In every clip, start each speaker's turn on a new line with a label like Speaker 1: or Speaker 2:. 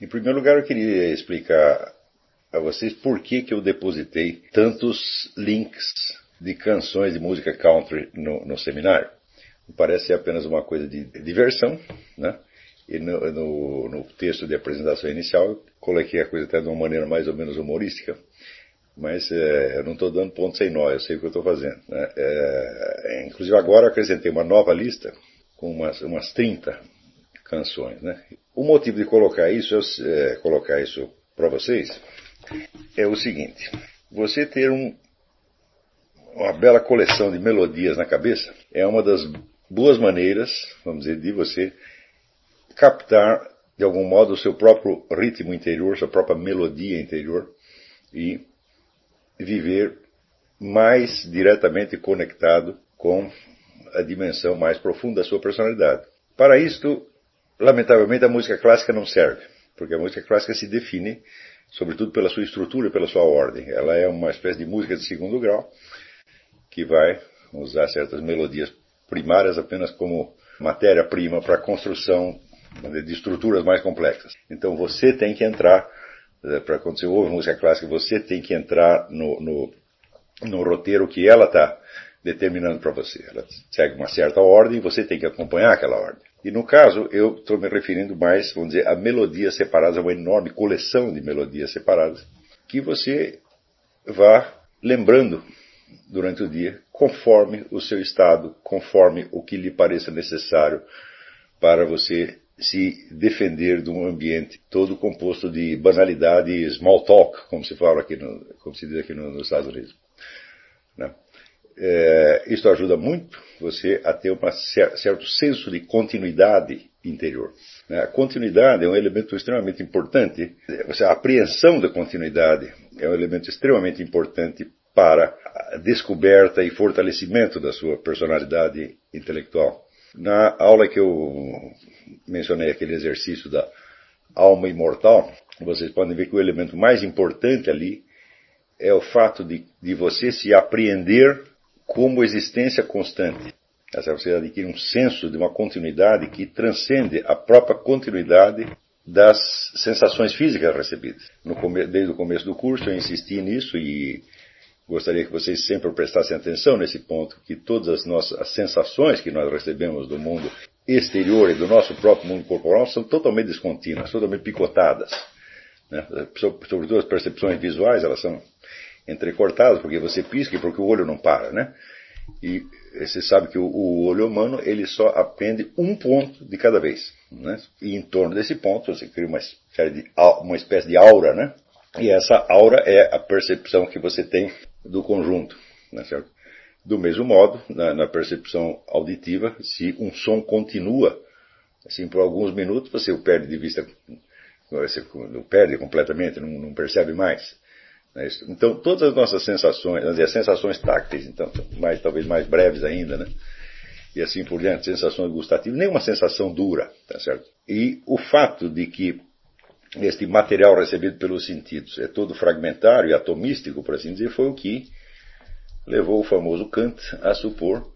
Speaker 1: Em primeiro lugar, eu queria explicar a vocês por que eu depositei tantos links de canções de música country no seminário. Parece ser apenas uma coisa de diversão, né? E no texto de apresentação inicial eu coloquei a coisa até de uma maneira mais ou menos humorística, mas eu não estou dando ponto sem nó, eu sei o que eu estou fazendo, né? Inclusive agora eu acrescentei uma nova lista com umas 30 canções, né? O motivo de colocar isso para vocês é o seguinte: você ter uma bela coleção de melodias na cabeça é uma das boas maneiras, vamos dizer, de você captar de algum modo o seu próprio ritmo interior, sua própria melodia interior e viver mais diretamente conectado com a dimensão mais profunda da sua personalidade. Para isto, lamentavelmente, a música clássica não serve, porque a música clássica se define sobretudo pela sua estrutura e pela sua ordem. Ela é uma espécie de música de segundo grau que vai usar certas melodias primárias apenas como matéria-prima para a construção de estruturas mais complexas. Então você tem que entrar, para quando você ouve música clássica, você tem que entrar no roteiro que ela está determinando para você. Ela segue uma certa ordem e você tem que acompanhar aquela ordem. E no caso, eu estou me referindo mais, vamos dizer, a melodias separadas, a uma enorme coleção de melodias separadas, que você vá lembrando durante o dia, conforme o seu estado, conforme o que lhe pareça necessário para você se defender de um ambiente todo composto de banalidade e small talk, como se fala aqui, como se diz aqui nos Estados Unidos. Né? Isso ajuda muito você a ter um certo senso de continuidade interior. A continuidade é um elemento extremamente importante, a apreensão da continuidade é um elemento extremamente importante para a descoberta e fortalecimento da sua personalidade intelectual. Na aula que eu mencionei aquele exercício da alma imortal, vocês podem ver que o elemento mais importante ali é o fato de você se apreender como existência constante. Você adquire um senso de uma continuidade que transcende a própria continuidade das sensações físicas recebidas. Desde o começo do curso eu insisti nisso e gostaria que vocês sempre prestassem atenção nesse ponto, que todas as sensações que nós recebemos do mundo exterior e do nosso próprio mundo corporal são totalmente descontínuas, totalmente picotadas. Né? Sobretudo as percepções visuais, elas são entrecortadas, porque você pisca e porque o olho não para, né? E você sabe que o olho humano, ele só aprende um ponto de cada vez, né? E em torno desse ponto você cria uma espécie de aura, né? E essa aura é a percepção que você tem do conjunto, né, certo? Do mesmo modo, na percepção auditiva, se um som continua assim por alguns minutos, você o perde de vista, você o perde completamente, não percebe mais. Né? Então, todas as nossas sensações, as sensações tácteis, então, talvez mais breves ainda, né? E assim por diante, sensações gustativas, nenhuma sensação dura, tá certo? E o fato de que este material recebido pelos sentidos é todo fragmentário e atomístico, por assim dizer, foi o que levou o famoso Kant a supor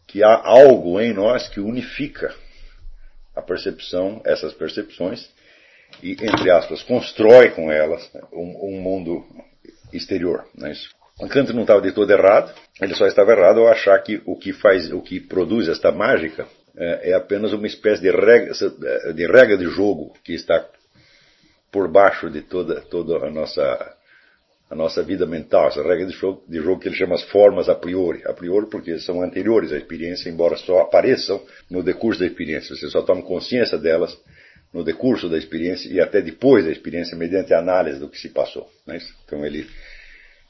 Speaker 1: que há algo em nós que unifica a percepção, essas percepções, e, entre aspas, constrói com elas um mundo exterior. Né? O Kant não estava de todo errado, ele só estava errado ao achar que o que produz esta mágica é apenas uma espécie de regra de jogo que está por baixo de toda a nossa vida mental, essa regra de jogo que ele chama as formas a priori porque são anteriores à experiência, embora só apareçam no decurso da experiência. Você só toma consciência delas no decurso da experiência e até depois da experiência, mediante a análise do que se passou. Não é isso? Então ele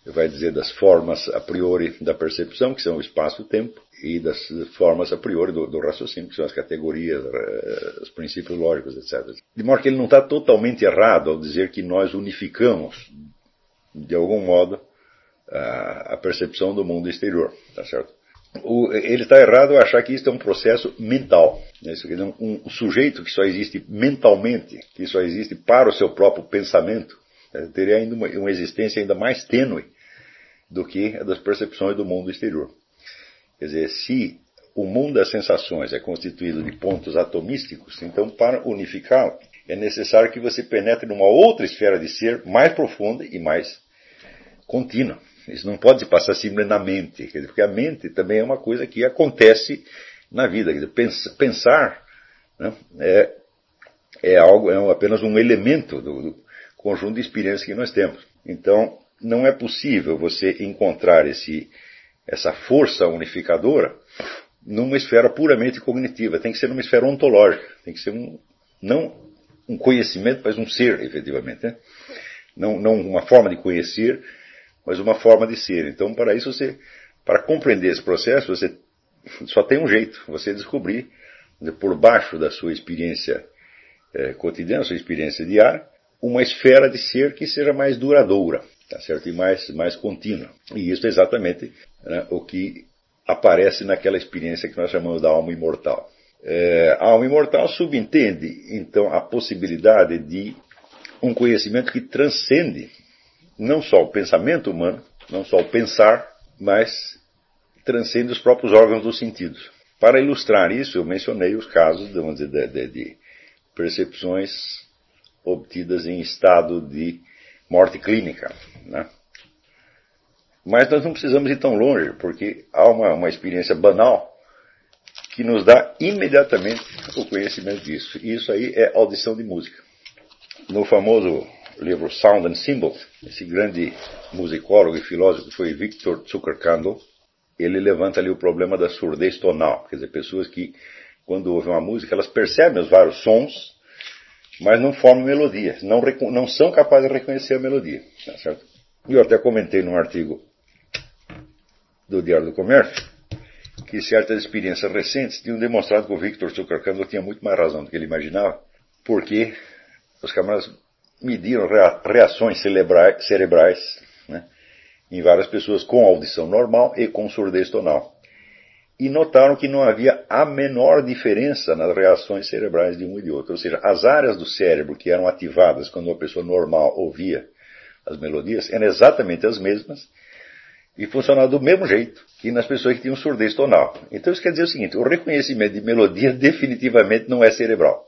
Speaker 1: vai dizer das formas a priori da percepção, que são o espaço e o tempo, e das formas a priori do raciocínio, que são as categorias, os princípios lógicos, etc. De modo que ele não está totalmente errado ao dizer que nós unificamos, de algum modo, a percepção do mundo exterior. Tá certo? Ele está errado ao achar que isso é um processo mental. Né? Um sujeito que só existe mentalmente, que só existe para o seu próprio pensamento, teria ainda uma existência ainda mais tênue do que a das percepções do mundo exterior. Quer dizer, se o mundo das sensações é constituído de pontos atomísticos, então para unificá-lo, é necessário que você penetre numa outra esfera de ser mais profunda e mais contínua. Isso não pode se passar simplesmente na mente, porque a mente também é uma coisa que acontece na vida. Pensar, né, é apenas um elemento do conjunto de experiências que nós temos. Então, não é possível você encontrar essa força unificadora numa esfera puramente cognitiva. Tem que ser numa esfera ontológica. Tem que ser não um conhecimento, mas um ser, efetivamente. Né? Não uma forma de conhecer, mas uma forma de ser. Então, para isso, para compreender esse processo, você só tem um jeito. Você descobrir, por baixo da sua experiência cotidiana, sua experiência diária, uma esfera de ser que seja mais duradoura, tá certo? E mais contínua. E isso é exatamente, né, o que aparece naquela experiência que nós chamamos da alma imortal. A alma imortal subentende, então, a possibilidade de um conhecimento que transcende não só o pensamento humano, não só o pensar, mas transcende os próprios órgãos dos sentidos. Para ilustrar isso, eu mencionei os casos, vamos dizer, de percepções obtidas em estado de morte clínica, né? Mas nós não precisamos ir tão longe, porque há uma experiência banal que nos dá imediatamente o conhecimento disso. E isso aí é audição de música. No famoso livro Sound and Symbol, esse grande musicólogo e filósofo foi Victor Zuckerkandl, ele levanta ali o problema da surdez tonal. Quer dizer, pessoas que, quando ouvem uma música, elas percebem os vários sons, mas não formam melodia, não são capazes de reconhecer a melodia. Tá certo? E eu até comentei num artigo do Diário do Comércio que certas experiências recentes tinham demonstrado que o Victor Zuckerkandl tinha muito mais razão do que ele imaginava, porque os camaradas mediram reações cerebrais, né, em várias pessoas com audição normal e com surdez tonal. E notaram que não havia a menor diferença nas reações cerebrais de um e de outro. Ou seja, as áreas do cérebro que eram ativadas quando uma pessoa normal ouvia as melodias eram exatamente as mesmas e funcionavam do mesmo jeito que nas pessoas que tinham surdez tonal. Então isso quer dizer o seguinte: o reconhecimento de melodia definitivamente não é cerebral.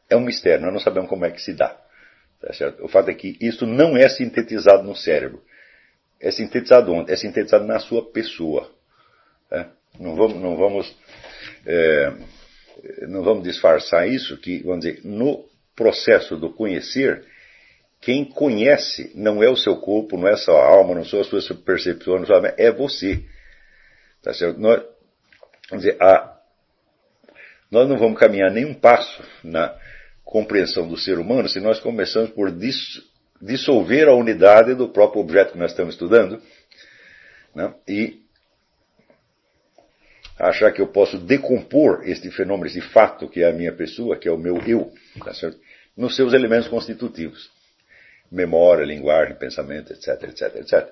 Speaker 1: É um mistério, nós não sabemos como é que se dá. Tá certo? O fato é que isso não é sintetizado no cérebro. É sintetizado onde? É sintetizado na sua pessoa. Não vamos disfarçar isso, que, vamos dizer, no processo do conhecer, quem conhece não é o seu corpo, não é a sua alma, não são as suas percepções, é você. Tá certo? Nós não vamos caminhar nenhum passo na compreensão do ser humano se nós começamos por dissolver a unidade do próprio objeto que nós estamos estudando, né? E achar que eu posso decompor este fenômeno, esse fato que é a minha pessoa, que é o meu eu, tá certo? Nos seus elementos constitutivos. Memória, linguagem, pensamento, etc, etc, etc.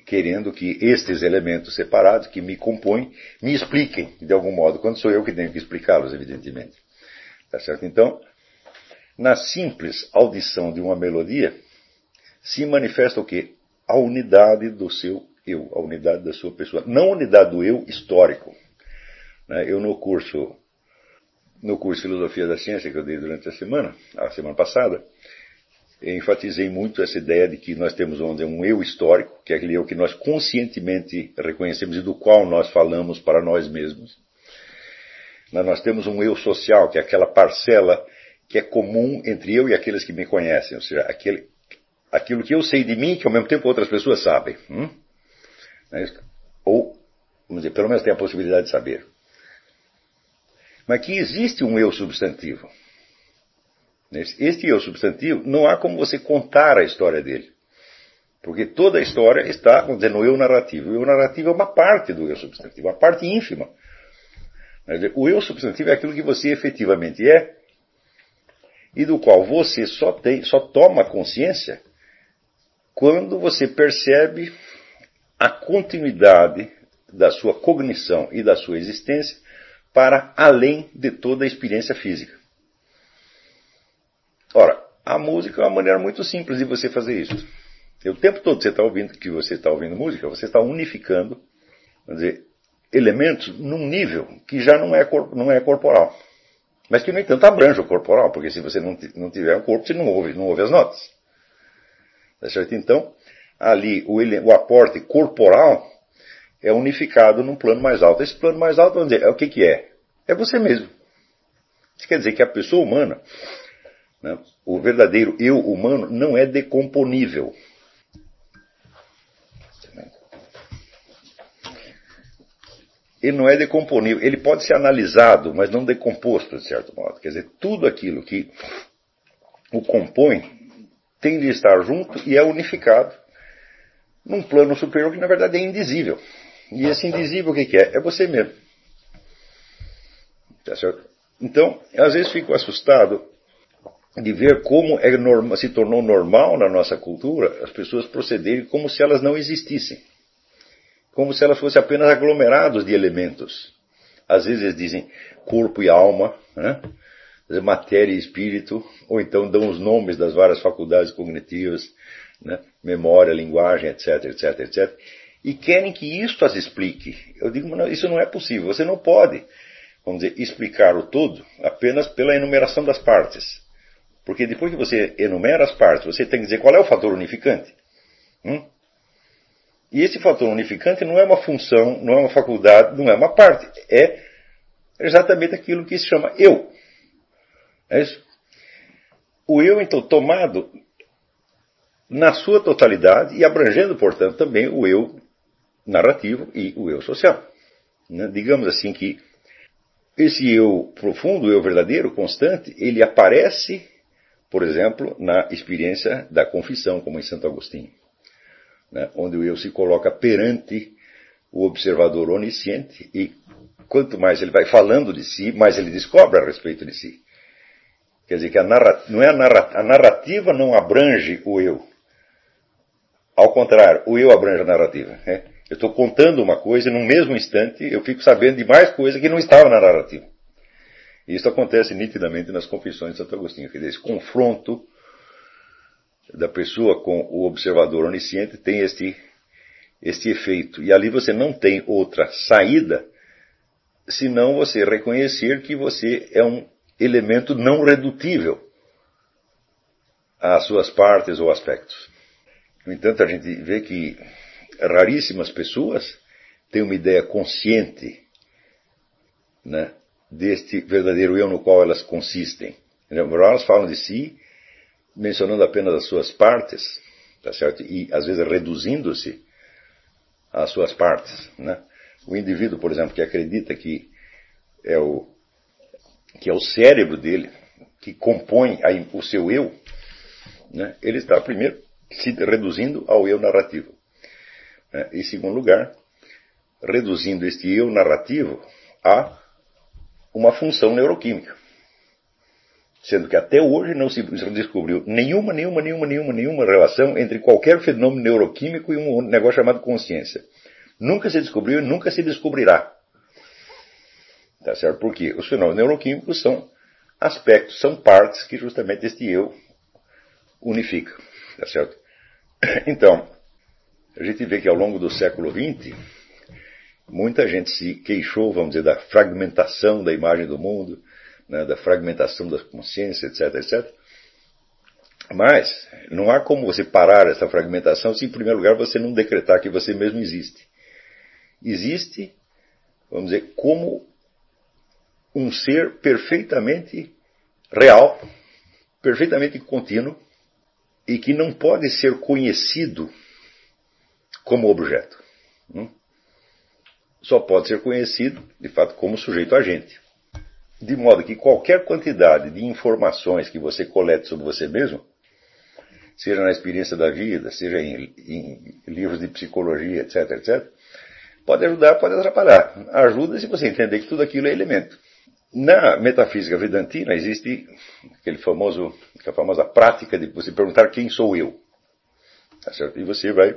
Speaker 1: Querendo que estes elementos separados que me compõem me expliquem, de algum modo, quando sou eu que tenho que explicá-los, evidentemente. Tá certo? Então, na simples audição de uma melodia, se manifesta o quê? A unidade do seu eu, a unidade da sua pessoa. Não a unidade do eu histórico. Eu no curso Filosofia da Ciência que eu dei durante a semana passada, enfatizei muito essa ideia de que nós temos um eu histórico, que é aquele eu que nós conscientemente reconhecemos e do qual nós falamos para nós mesmos. Nós temos um eu social, que é aquela parcela que é comum entre eu e aqueles que me conhecem, ou seja, aquilo que eu sei de mim que ao mesmo tempo outras pessoas sabem. Ou, vamos dizer, pelo menos tem a possibilidade de saber. Mas que existe um eu substantivo. Este eu substantivo, não há como você contar a história dele. Porque toda a história está, vamos dizer, no eu narrativo. O eu narrativo é uma parte do eu substantivo, uma parte ínfima. O eu substantivo é aquilo que você efetivamente é e do qual você só toma consciência quando você percebe a continuidade da sua cognição e da sua existência para além de toda a experiência física. Ora, a música é uma maneira muito simples de você fazer isso. O tempo todo que você está ouvindo música, você está unificando, vamos dizer, elementos num nível que já não é corporal. mas que, no entanto, abrange o corporal, porque se você não tiver um corpo, você não ouve as notas. Tá certo? Então, ali, o aporte corporal é unificado num plano mais alto. Esse plano mais alto, vamos dizer, o que é? É você mesmo. Isso quer dizer que a pessoa humana, né, o verdadeiro eu humano, não é decomponível. Ele não é decomponível. Ele pode ser analisado, mas não decomposto, de certo modo. Quer dizer, tudo aquilo que o compõe tem de estar junto e é unificado num plano superior que, na verdade, é indizível. E esse indizível, o que é? É você mesmo. Tá certo? Então, às vezes fico assustado de ver como se tornou normal na nossa cultura as pessoas procederem como se elas não existissem. Como se elas fossem apenas aglomerados de elementos. Às vezes eles dizem corpo e alma, né? Matéria e espírito, ou então dão os nomes das várias faculdades cognitivas, né? Memória, linguagem, etc, etc, etc. E querem que isto as explique. Eu digo, não, isso não é possível. Você não pode, vamos dizer, explicar o todo apenas pela enumeração das partes. Porque depois que você enumera as partes, você tem que dizer qual é o fator unificante. E esse fator unificante não é uma função, não é uma faculdade, não é uma parte. É exatamente aquilo que se chama eu. É isso? O eu, então, tomado na sua totalidade e abrangendo, portanto, também o eu narrativo e o eu social. Né? Digamos assim que esse eu profundo, o eu verdadeiro, constante, ele aparece, por exemplo, na experiência da confissão, como em Santo Agostinho. Né, onde o eu se coloca perante o observador onisciente e quanto mais ele vai falando de si, mais ele descobre a respeito de si. Quer dizer que a narrativa não abrange o eu. Ao contrário, o eu abrange a narrativa. Né? Eu estou contando uma coisa e no mesmo instante eu fico sabendo de mais coisa que não estava na narrativa. E isso acontece nitidamente nas confissões de Santo Agostinho. Quer dizer, esse confronto da pessoa com o observador onisciente tem este efeito. E ali você não tem outra saída senão você reconhecer que você é um elemento não redutível às suas partes ou aspectos. No entanto, a gente vê que raríssimas pessoas têm uma ideia consciente, né, deste verdadeiro eu no qual elas consistem. Elas falam de si mencionando apenas as suas partes, tá certo? E às vezes reduzindo-se às suas partes, né? O indivíduo, por exemplo, que acredita que é o cérebro dele que compõe o seu eu, né? Ele está primeiro se reduzindo ao eu narrativo, né? Em segundo lugar, reduzindo este eu narrativo a uma função neuroquímica. Sendo que até hoje não se descobriu nenhuma relação entre qualquer fenômeno neuroquímico e um negócio chamado consciência. Nunca se descobriu e nunca se descobrirá. Tá certo? Porque os fenômenos neuroquímicos são aspectos, são partes que justamente este eu unifica. Tá certo? Então, a gente vê que ao longo do século XX, muita gente se queixou, vamos dizer, da fragmentação da imagem do mundo, né, da fragmentação da consciência, etc, etc. Mas não há como você parar essa fragmentação se, em primeiro lugar, você não decretar que você mesmo existe. Existe, vamos dizer, como um ser perfeitamente real, perfeitamente contínuo, e que não pode ser conhecido como objeto. Só pode ser conhecido, de fato, como sujeito agente. De modo que qualquer quantidade de informações que você colete sobre você mesmo, seja na experiência da vida, seja em livros de psicologia, etc, etc, pode ajudar, pode atrapalhar. Ajuda se você entender que tudo aquilo é elemento. Na metafísica vedantina existe aquela famosa prática de você perguntar quem sou eu. Tá certo? E você vai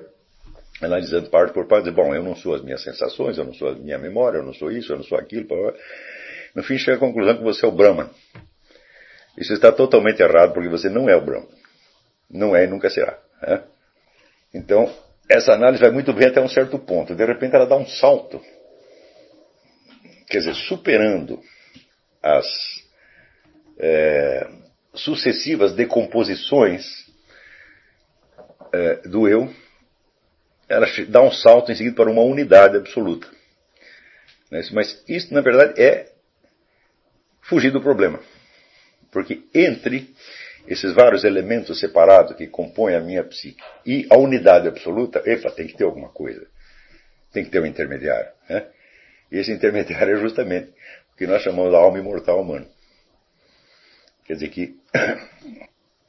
Speaker 1: analisando parte por parte, dizer, bom, eu não sou as minhas sensações, eu não sou a minha memória, eu não sou isso, eu não sou aquilo. No fim chega à conclusão que você é o Brahman. Isso está totalmente errado porque você não é o Brahman. Não é e nunca será. Né? Então, essa análise vai muito bem até um certo ponto. De repente ela dá um salto. Quer dizer, superando sucessivas decomposições do eu, ela dá um salto em seguida para uma unidade absoluta. Mas isso, na verdade, é fugir do problema. Porque entre esses vários elementos separados que compõem a minha psique e a unidade absoluta, tem que ter alguma coisa. Tem que ter um intermediário. Né? E esse intermediário é justamente o que nós chamamos de alma imortal humana. Quer dizer que,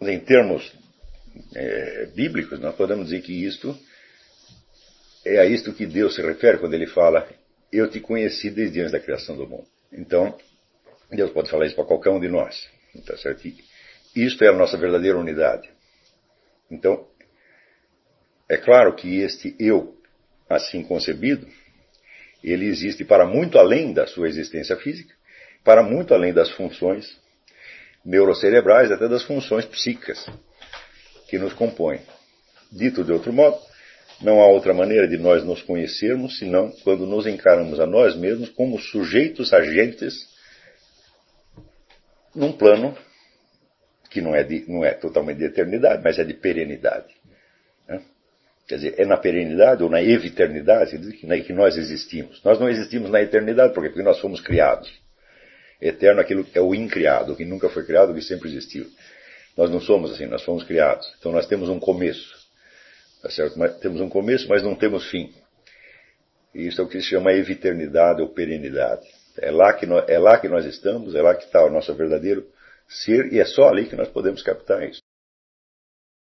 Speaker 1: em termos bíblicos, nós podemos dizer que isto é a isto que Deus se refere quando ele fala: eu te conheci desde antes da criação do mundo. Então, Deus pode falar isso para qualquer um de nós. Tá certo? Isto é a nossa verdadeira unidade. Então, é claro que este eu, assim concebido, ele existe para muito além da sua existência física, para muito além das funções neurocerebrais, até das funções psíquicas que nos compõem. Dito de outro modo, não há outra maneira de nós nos conhecermos senão quando nos encaramos a nós mesmos como sujeitos agentes num plano que não é totalmente de eternidade, mas é de perenidade. Né? Quer dizer, é na perenidade ou na eviternidade que nós existimos. Nós não existimos na eternidade, porque nós fomos criados. Eterno, aquilo é o incriado, o que nunca foi criado, o que sempre existiu. Nós não somos assim, nós fomos criados. Então nós temos um começo. Tá certo? Temos um começo, mas não temos fim. E isso é o que se chama eviternidade ou perenidade. É lá que nós estamos, é lá que está o nosso verdadeiro ser, e é só ali que nós podemos captar isso.